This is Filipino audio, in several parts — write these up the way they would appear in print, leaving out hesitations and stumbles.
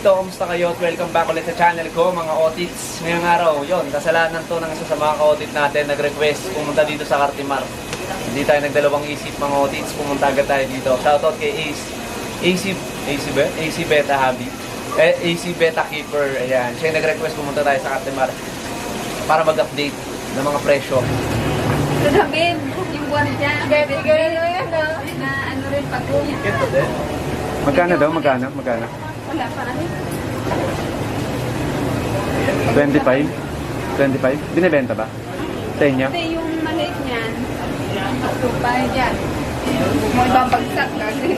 dito, kumusta kayo? At welcome back ulit sa channel ko, mga otits. Ngayong araw, yon, kasalanan to ng isa sa mga ka-otit natin, nag-request pumunta dito sa Cartimar. Hindi tayo nagdalawang isip, mga otits, pumunta agad tayo dito. Shoutout kay AC Beta Hobby. AC Beta Keeper, ayan. Siya yung nag-request pumunta tayo sa Cartimar para mag-update ng mga presyo. Sabihin, yung buwan niya, na ano rin pag-uwi. Ito din. Magkano daw? Magkano? Wala pa rin. 25? 25? Binibenta ba? Sa inyo? Hindi, yung maliit niyan, patupay dyan. Mo ibang bagsak kasi.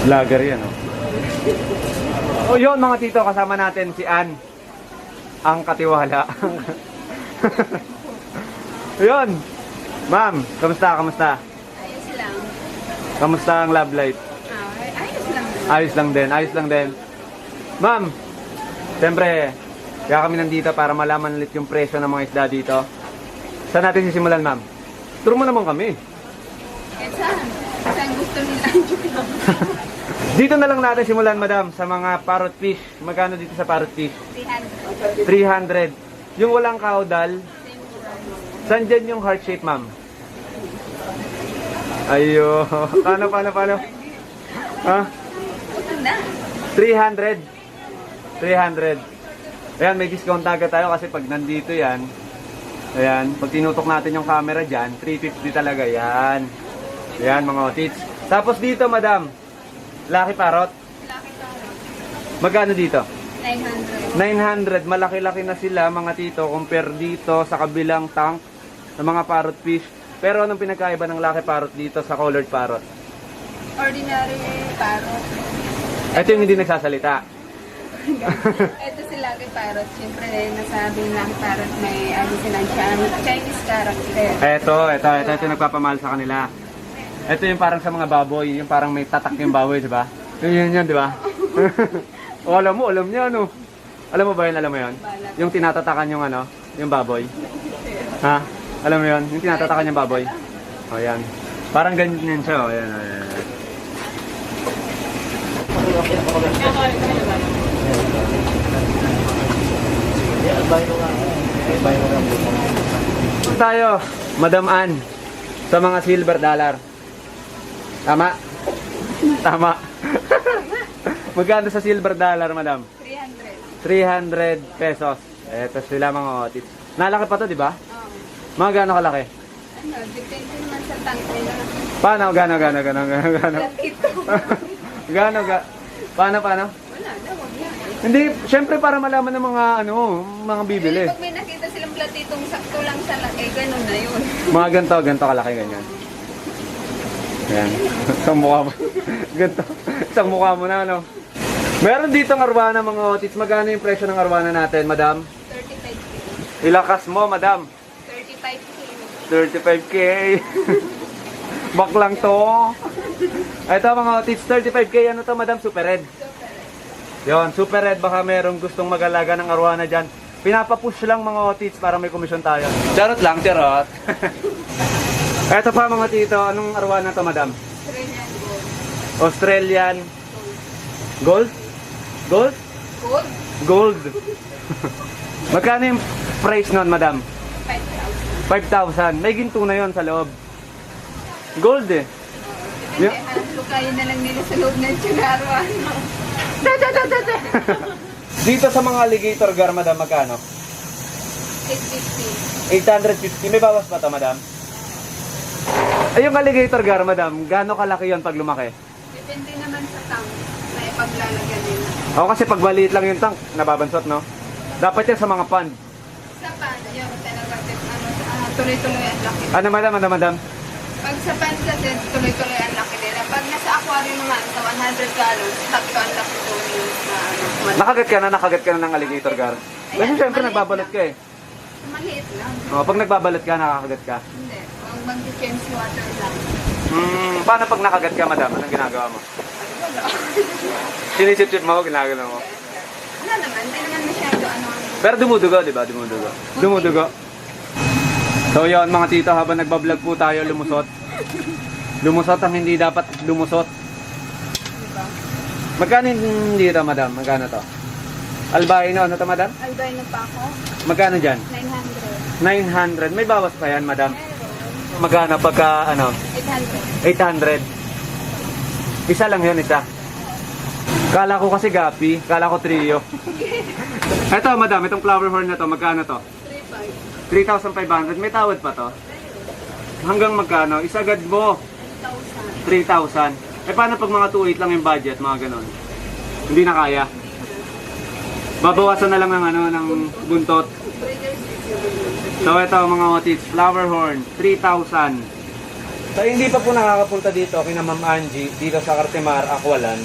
Vlogger yan, oh. O yun, mga tito, kasama natin si Ann. Ang katiwala. Yun. Ma'am, kamusta? Ayos lang. Kamusta ang love life? Ayos lang. Ayos lang din. Ma'am, siyempre, kaya kami nandito para malaman ulit yung presyo ng mga isda dito. Saan natin sisimulan, ma'am? Turo mo naman kami. Eh, saan gusto nila? Dito na lang natin simulan, madam, sa mga parrot fish. Magkano dito sa parrot fish? 300. 300. Yung walang caudal, saan dyan yung heart shape, ma'am? Ayo. Paano? Ha? Maganda. 300. Ayan, may discount agad tayo kasi pag nandito yan, ayan, pag tinutok natin yung camera dyan, 350 talaga yan. Ayan, mga otits. Tapos dito, madam, Lucky Parrot. Laki to. Magkano dito? 900. 900. Malaki-laki na sila, mga tito, compare dito sa kabilang tank ng mga parrot fish. Pero anong pinagkaiba ng Lucky Parrot dito sa colored parrot? Ordinary parrot. Ito yung hindi nagsasalita. Ito si Lucky Parrot. Siyempre, nasabi ng Lucky Parrot may ano silang Chinese character. Ito yung nagpapamahal sa kanila. Ito yung parang sa mga baboy, yung parang may tatak yung baboy, di ba? Yun, di ba? O, alam niya, ano? Alam mo ba yun, Yung tinatatakan yung ano, yung baboy. Ha? Alam mo yun? Yung tinatatakan yung baboy. O, yan. Parang ganyan siya, o, yan. Tayo, Madam Ann, sa mga silver dollar. Tama? Magkano sa silver dollar, madam? 300. 300 pesos. Eto sila, mga otits. Nalaki pa to, di ba? Oo. Mga gaano kalaki? Ano, depende naman sa tank nila. Paano? Gaano? Ito. Paano? Wala na, wag yan. Hindi, syempre para malaman ng mga, mga bibili. Pag may nakita silang platitong sakto lang sa laki, ganun na yun. Mga ganito kalaki, ganyan. Yan. Isang mukha mo. Ganito. Isang mukha mo na, ano. Meron dito ng arwana, mga otits. Magkano yung presyo ng arwana natin, madam? 35K. Ilakas mo, madam. 35K. 35K. Baklang to. Ito, mga otits, 35K. Ano to, madam? Super Red. Yon, Super Red. Baka merong gustong mag-alaga ng arwana dyan. Pinapapush lang, mga otits, para may komisyon tayo. Charot lang, charot. Ito pa, mga tito. Anong arwana to, madam? Australian Australian gold. Gold? Gold? Gold. Magkano yung price nun, madam? 5,000. 5,000. May ginto na yon sa loob. Gold eh. Depende, lukayin na lang nila sa loob ng tsunaro. Dito sa mga alligator gar, madam, magkano? 850. 850. May bawas pa to, madam? Ay, yung alligator gar, madam, gaano kalaki yon pag lumaki? Depende naman sa tank na ipaglalagyan nila. O kasi pag maliit lang yung tank, nababansot, no? Dapat yan sa mga pond. Sa pan, yun talaga, tuloy-tuloy ang laki. Ano, madam? Pag sa pan kasi, tuloy-tuloy ang laki nila. Pag nasa aquarium naman, sa 100 gallons, sakto ang laki po yung Nakagat ka na ng alligator gar. Kasi syempre nagbabalot ka eh. Maliit lang. O, pag nagbabalot ka, nakakagat ka. Hindi. Huwag mag-change water lang. Paano pag nakagat ka, madam? Anong ginagawa mo? Wala. Sinisip-sip mo, ginagawa mo. Wala naman. Hindi naman masyado ano. Pero dumudugo, di ba? Dumudugo. So yun, mga tito, habang nagbablog po tayo, lumusot. Lumusot ang hindi dapat lumusot. Diba? Magkano yung dito, madam? Magkano to? Albino, ano to, madam? Albino pa ako. Magkano dyan? 900. 900. May bawas pa yan, madam? Meron. Magkano pagka, 800. 800. Isa lang yun, isa. Kala ko kasi gapi, kala ko trio. Ito, madam, itong flower horn na to, magkano to? 3,500. 3,500. May tawad pa to? Hanggang magkano? Isagad mo. 3,000. Eh paano pag mga 2,800 lang yung budget, mga ganon? Hindi na kaya. Babawasan na lang ng ng buntot. So ito mga otits, flower horn, 3,000. So hindi pa po nakakapunta dito kina Ma'am Angie, dito sa Cartimar, Aqualand.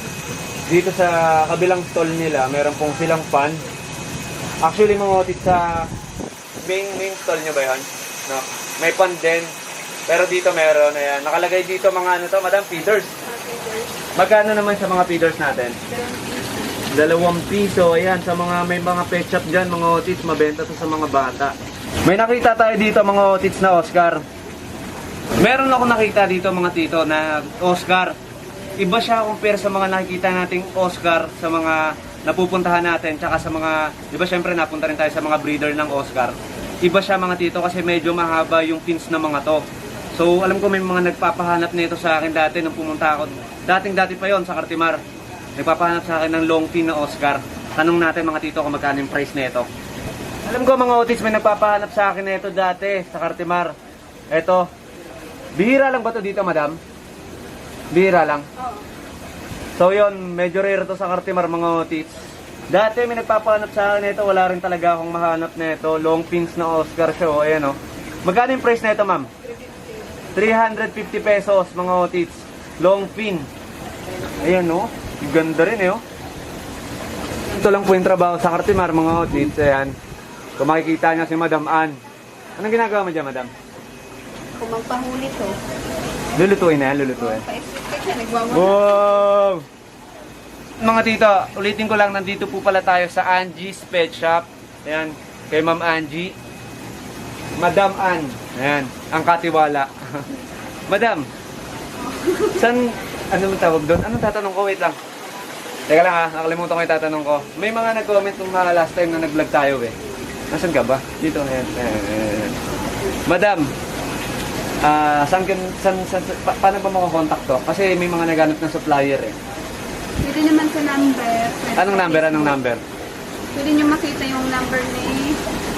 Dito sa kabilang stall nila, meron pong silang fan. Actually mga otits, sa main stall nyo ba yun? No? May fan din. Pero dito meron, ayan. Nakalagay dito mga ano to, madam, feeders. Magkano naman sa mga feeders natin? 2 piso. Ayan, sa mga may mga pet shop dyan, mga otits, mabenta to sa mga bata. May nakita tayo dito mga otits na Oscar. Meron ako nakita dito mga tito na Oscar. Iba siya compare sa mga nakikita nating Oscar sa mga napupuntahan natin. Tsaka sa mga, di ba syempre napunta rin tayo sa mga breeder ng Oscar. Iba siya mga tito kasi medyo mahaba yung fins na mga to. So alam ko may mga nagpapahanap nito sa akin dati nung pumunta ako. Dating-dati pa yon sa Cartimar. Nagpapahanap sa akin ng long fin na Oscar. Tanong natin mga tito kung magkano yung price nito. Alam ko mga otits may nagpapahanap sa akin nito dati sa Cartimar. Eto. Bihira lang ba to dito, madam? Bihira lang. Oo. So yon, medyo rare to sa Cartimar mga otits. Dati may nagpapahanap sa akin nito, wala rin talaga akong mahanap nito. Long fins na Oscar siya, ayan oh. Magkano yung price nito, ma'am? 350 pesos mga otits. Long fin. Ayan oh. Ganda rin eh oh. Ito lang po yung trabaho sa Cartimar mga otits. Ayan. Kung makikita niya si Madam Ann. Anong ginagawa mo dyan, madam? Kung magpahuli to. Lulutuin na yan, lulutuin. Pa-expect siya, nagwawala. Wow! Mga tito, ulitin ko lang, nandito po pala tayo sa Angie's Pet Shop. Ayan, kay Ma'am Angie. Madam Ann. Ayan, ang katiwala. Madam, ano mo tawag doon? Anong tatanong ko? Wait lang. Teka lang ha, nakalimutan ko yung tatanong ko. May mga nag-comment nung mga last time na nag-vlog tayo eh. Nasaan ka ba? Dito, ayan. Madam, paano ba makakontakt to? Kasi may mga naghanap ng supplier eh. Pwede naman sa number. Anong number? Pwede nyo makita yung number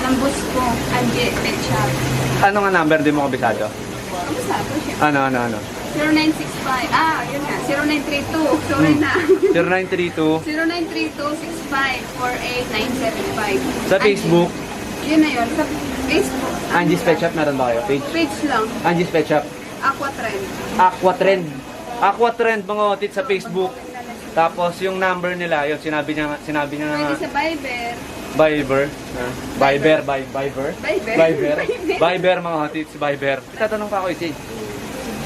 ng boss ko, Angie Pet Shop. Ano nga number? Di mo kabisado? Ano sabi siya? Ano? 0965. Yun nga. 0932. Sorry na. 0932. 0932-65-48975. Sa Facebook. Yun na yun. Sa Facebook. Angie's Pet Shop, meron ba kayo? Page? Page lang. Angie's Pet Shop. Aquatrend. Aquatrend mga otit sa Facebook. Tapos yung number nila, yun sinabi niya Pwede sa Viber. Viber Viber. Viber mga otit, Viber. Tatanong pa ako isi.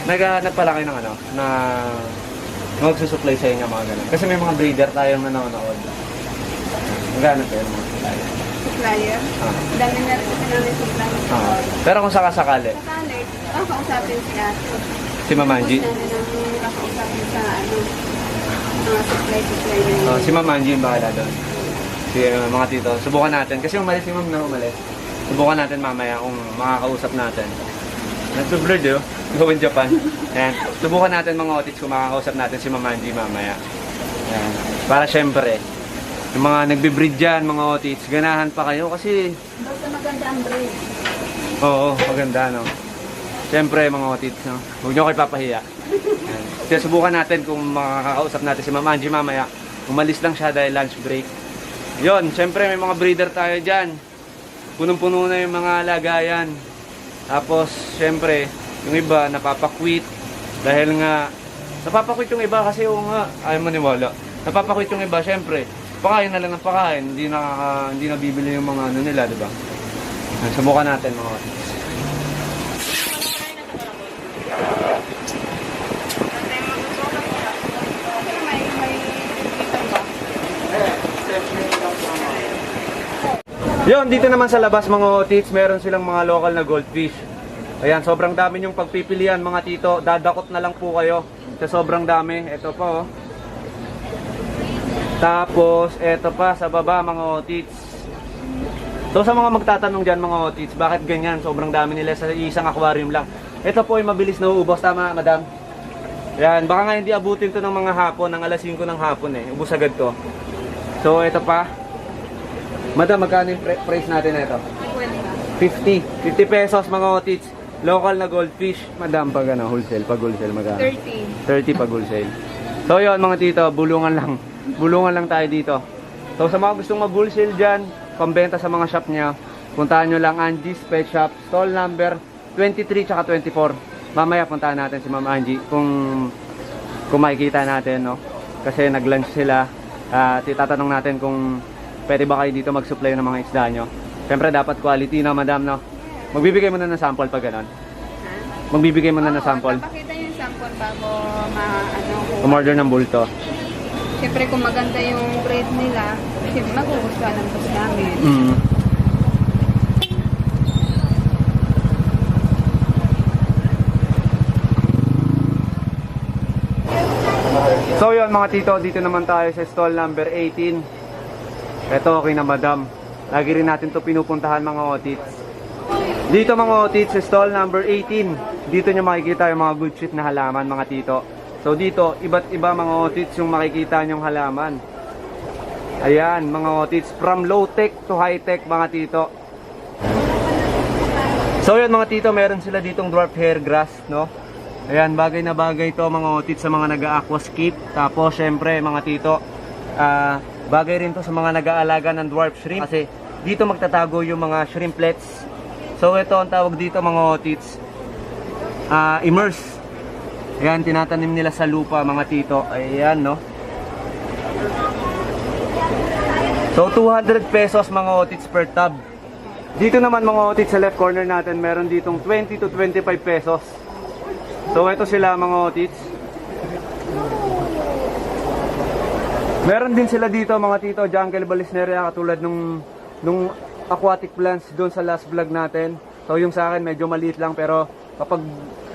Naghahanap pala kayo ng na magsusupply sa inyo mga ganun. Kasi may mga breeder tayong nanonood. Maghanap kayo ng mga Supplier. Dami na rin kasi namin supplier. Pero kung sakasakali. Sakali, kakausapin si Ate. Si Ma'am Angie? Kakausapin sa mga supply na yun. Si Ma'am Angie yung bahala doon. Si mga tito. Subukan natin. Kasi umalis si Ma'am na umalis. Subukan natin mamaya kung makakausap natin. Nag-blurred yun. Go in Japan. Ayan. Subukan natin mga otits kung makakausap natin si Ma'am Angie mamaya. Ayan. Para syempre, yung mga nagbe-breed dyan, mga otits, ganahan pa kayo kasi... Basta maganda ang breed. Oo, maganda no. Syempre mga otits, no? Huwag nyo kayo papahiya. Ayan. Kaya subukan natin kung makakausap natin si Ma'am Angie mamaya. Umalis lang siya dahil lunch break. Yon, syempre may mga breeder tayo dyan. Punong-puno na yung mga lagayan. Tapos, syempre, yung iba napapakwit. Dahil nga, napapakwit yung iba kasi yung nga, ayaw maniwala. Napapakwit yung iba, syempre. Pakain na lang ng pakain. Hindi nabibili yung mga ano nila, di ba? Subukan natin mga otits. Yon, dito naman sa labas mga otits, meron silang mga local na goldfish. Ayan, sobrang dami yung pagpipilian mga tito. Dadakot na lang po kayo sa sobrang dami. Ito po oh. Tapos, eto pa sa baba mga otits. So sa mga magtatanong dyan mga otits, bakit ganyan? Sobrang dami nila sa isang aquarium lang. Ito po ay mabilis na uubos, tama madam? Yan, baka nga hindi abutin to ng mga hapon, ng alas 5 ng hapon eh. Ubus agad to. So ito pa. Madam, magkano yung price natin na ito? 50 pesos mga otits. Local na goldfish. Madam, pag ano, wholesale, pag wholesale magkano? 30 pag wholesale. So yun mga tito, bulungan lang. Bulungan lang tayo dito. So sa mga gustong mag-wholesale dyan, pambenta sa mga shop niya, puntahan nyo lang Angie's Pet Shop, stall number 23 tsaka 24. Mamaya puntahan natin si Ma'am Angie kung makikita natin, no? Kasi nag-lunch sila. Titatanong natin kung pwede ba kayo dito mag-supply ng mga isda nyo. Siyempre dapat quality na madam, no? Magbibigay mo na ng sample pag ganon. Magbibigay mo na ng sample. Papakita yung sample bago Umorder ng bulto. Siyempre kung maganda yung breed nila, siyempre magugustuhan ng boss namin. So yun mga tito, dito naman tayo sa stall number 18. Ito okay na madam. Lagi rin natin to pinupuntahan mga otits. Dito mga otits sa stall number 18. Dito nyo makikita yung mga good shit na halaman mga tito. So dito, iba't iba mga otits yung makikita nyong halaman. Ayan mga otits, from low tech to high tech mga tito. So yun mga tito, meron sila ditong dwarf hair grass, no? Ayan, bagay na bagay to mga otits sa mga nag-aquascape. Tapos syempre mga tito, bagay rin to sa mga nag-aalaga ng dwarf shrimp. Kasi dito magtatago yung mga shrimplets. So ito ang tawag dito mga otits, immerse. Ayan, tinatanim nila sa lupa mga tito. Ayan, no? So 200 pesos mga otits per tub. Dito naman mga otits sa left corner natin, meron ditong 20 to 25 pesos. So ito sila mga otits. Meron din sila dito mga tito, jungle balisneria, katulad nung aquatic plants doon sa last vlog natin. So yung sa akin medyo maliit lang, pero kapag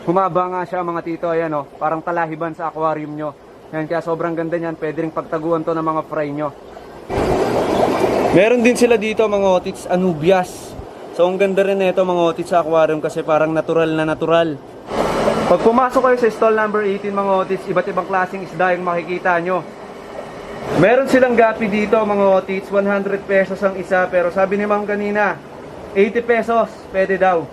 humaba nga siya mga tito, ayan o, parang talahiban sa aquarium nyo. Yan, kaya sobrang ganda niyan, pwede rin pagtaguan to ng mga fry nyo. Meron din sila dito mga otits, anubias. So ang ganda rin nito mga otits sa aquarium kasi parang natural na natural. Pag pumasok kayo sa stall number 18 mga otits, iba't ibang klaseng isda yung makikita nyo. Meron silang gapi dito mga otits, 100 pesos ang isa, pero sabi ni ma'am kanina, 80 pesos, pwede daw.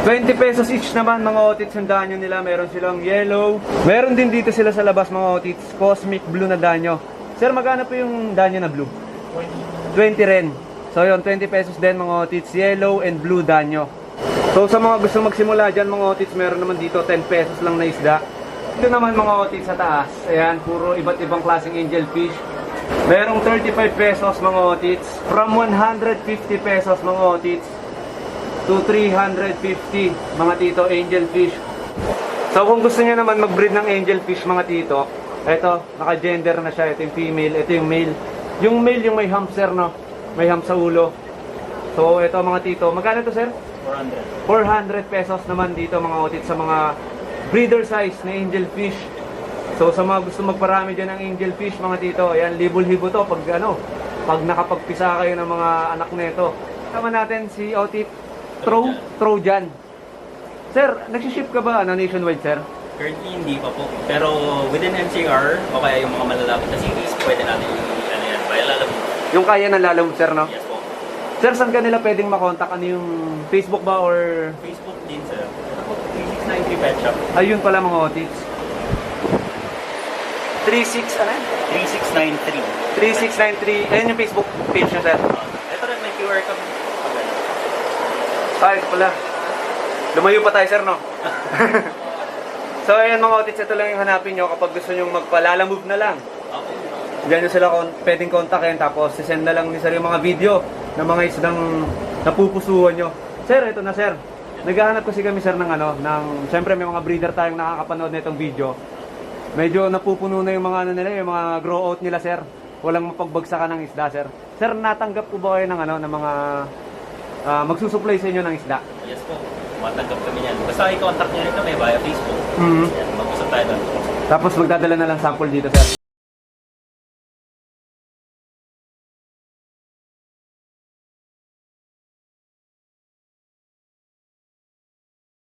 20 pesos each naman mga otits yung danyo nila. Meron silang yellow. Meron din dito sila sa labas mga otits, cosmic blue na danyo. Sir, magkano po yung danyo na blue? 20 rin. So yun, 20 pesos din mga otits, yellow and blue danyo. So sa mga gusto magsimula dyan mga otits, meron naman dito 10 pesos lang na isda. Ito naman mga otits sa taas, ayan, puro iba't ibang klaseng angelfish. Merong 35 pesos mga otits, from 150 pesos mga otits to 350 mga tito, angelfish. So kung gusto niyo naman mag-breed ng angelfish mga tito, eto, naka-gender na siya, ito yung female, ito yung male. Yung male yung may hamster, no? May hump sa ulo. So ito mga tito, magkano to sir? 400 pesos naman dito mga otits sa mga breeder size na angelfish. So sa mga gusto magparami dyan ng angelfish mga tito, ayan, libol-libo to pag nakapagpisa kayo ng mga anak nito. Tama natin si Otit Trojan. Sir, nagsiship ka ba nationwide sir? Currently hindi pa po. Pero within NCR o kaya yung mga malalapit na cities, pwede natin yan, Lalamove. Yung kaya ng Lalamove sir, no? Yes po. Sir, saan ka nila pwedeng makontak? Ano yung Facebook ba or? Facebook din sir. 3693 Pet Shop. Ayun pala mga otits. 3693. Ayun yung Facebook page nyo sir. Ito rin may QR code. Ayun pala. Lumayo pa tayo sir, no? So ayan mga otits, ito lang yung hanapin nyo kapag gusto nyo magpa-Lalamove na lang. Okay. Diyan nyo sila pwedeng kontakin, tapos sisend na lang ni sir yung mga video ng mga isdang napupusuhan nyo. Sir, ito na sir. Naghahanap kasi kami sir ng siyempre may mga breeder tayong nakakapanood na itong video. Medyo napupuno na yung mga nila, yung mga grow out nila sir. Walang mapagbagsakan ng isda sir. Sir, natanggap po ba kayo ng ng mga magsusupply sa inyo ng isda? Yes po. Matanggap kami yan. Basta i-contact nyo rin kami via Facebook. Mhm. Yan, mag-usap tayo doon. Tapos magdadala na lang sample dito sir.